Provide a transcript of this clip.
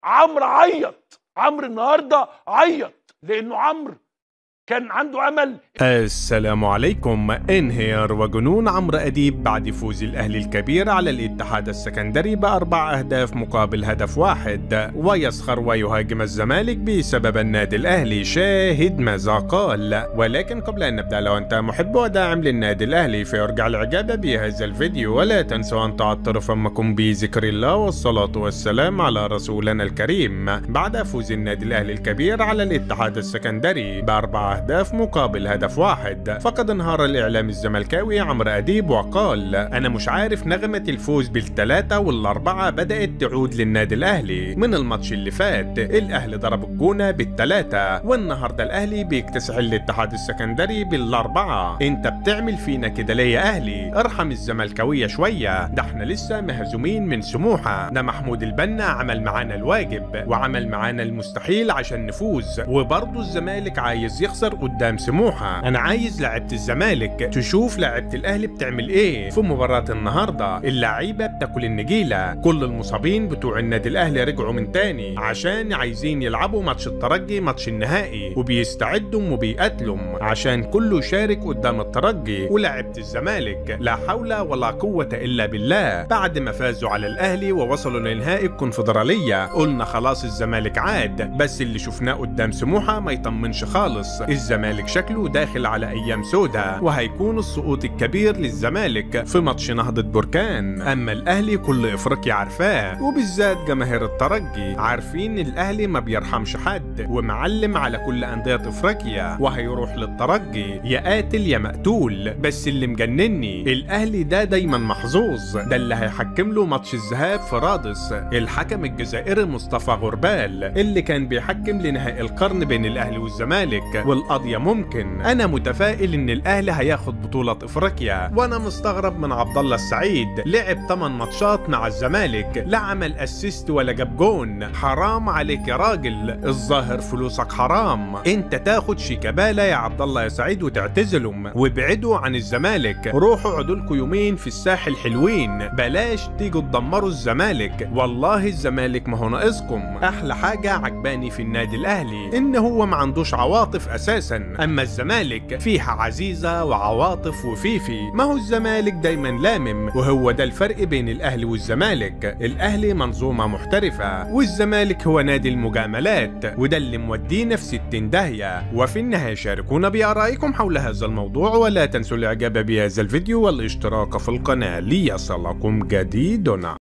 عمرو عيط، عمرو النهارده عيط لانه عمرو كان عنده امل. السلام عليكم. انهيار وجنون عمرو اديب بعد فوز الاهلي الكبير على الاتحاد السكندري ب4 اهداف مقابل هدف واحد، ويسخر ويهاجم الزمالك بسبب النادي الاهلي. شاهد ماذا قال. ولكن قبل ان نبدا، لو انت محب وداعم للنادي الاهلي فيرجع الاعجاب بهذا الفيديو، ولا تنسوا ان تعطروا فمكم بذكر الله والصلاه والسلام على رسولنا الكريم. بعد فوز النادي الاهلي الكبير على الاتحاد السكندري ب4 أهداف مقابل هدف واحد، فقد انهار الإعلام الزملكاوي عمرو أديب وقال: أنا مش عارف نغمة الفوز بال3 وال4 بدأت تعود للنادي الأهلي. من الماتش اللي فات الأهلي ضرب الجونة بال3، والنهارده الأهلي بيكتسح الاتحاد السكندري بال4. أنت بتعمل فينا كده ليه يا أهلي؟ ارحم الزملكاوية شوية، ده احنا لسه مهزومين من سموحة. ده محمود البنا عمل معانا الواجب وعمل معانا المستحيل عشان نفوز، وبرضه الزمالك عايز يخسر قدام سموحة. انا عايز لعيبة الزمالك تشوف لعيبة الاهلي بتعمل ايه في مباراة النهاردة. اللعيبة بتاكل النجيلة، كل المصابين بتوع النادي الاهلي رجعوا من تاني عشان عايزين يلعبوا ماتش الترجي، ماتش النهائي، وبيستعدوا وبيقاتلوا عشان كله يشارك قدام الترجي. ولعيبة الزمالك لا حول ولا قوة الا بالله، بعد ما فازوا على الاهلي ووصلوا لنهائي الكونفدرالية قلنا خلاص الزمالك عاد، بس اللي شفناه قدام سموحة ما يطمنش خالص. الزمالك شكله داخل على ايام سودا، وهيكون السقوط الكبير للزمالك في ماتش نهضة بركان. اما الاهلي كل افريقيا عارفاه، وبالذات جماهير الترجي عارفين الاهلي ما بيرحمش حد، ومعلم على كل اندية افريقيا، وهيروح للترجي يا قاتل يا مقتول. بس اللي مجنني الاهلي ده دايما محظوظ، ده اللي هيحكم له ماتش الذهاب في رادس الحكم الجزائري مصطفى غربال، اللي كان بيحكم لنهائي القرن بين الاهلي والزمالك. والقضية ممكن. انا متفائل ان الاهلي هياخد بطولة افريقيا، وانا مستغرب من عبد الله السعيد، لعب 8 ماتشات مع الزمالك لا عمل اسيست ولا جاب جون. حرام عليك يا راجل، الظاهر فلوسك حرام. انت تاخد شيكابالا يا عبد الله يا سعيد وتعتزلهم وابعدوا عن الزمالك، روحوا اقعدوا لكم يومين في الساحل حلوين، بلاش تيجوا تدمروا الزمالك. والله الزمالك ما هو ناقصكم. احلى حاجة عجباني في النادي الاهلي ان هو ما عندوش عواطف اساسا، اما الزمالك فيها عزيزة وعواطف وفيفي. ما هو الزمالك دايما لامم، وهو ده الفرق بين الاهلي والزمالك. الاهلي منظومة محترفة، والزمالك هو نادي المجاملات، وده اللي مودينا في 60 داهية. وفي النهاية شاركونا بآرائكم حول هذا الموضوع، ولا تنسوا الاعجاب بهذا الفيديو والاشتراك في القناة ليصلكم جديدنا.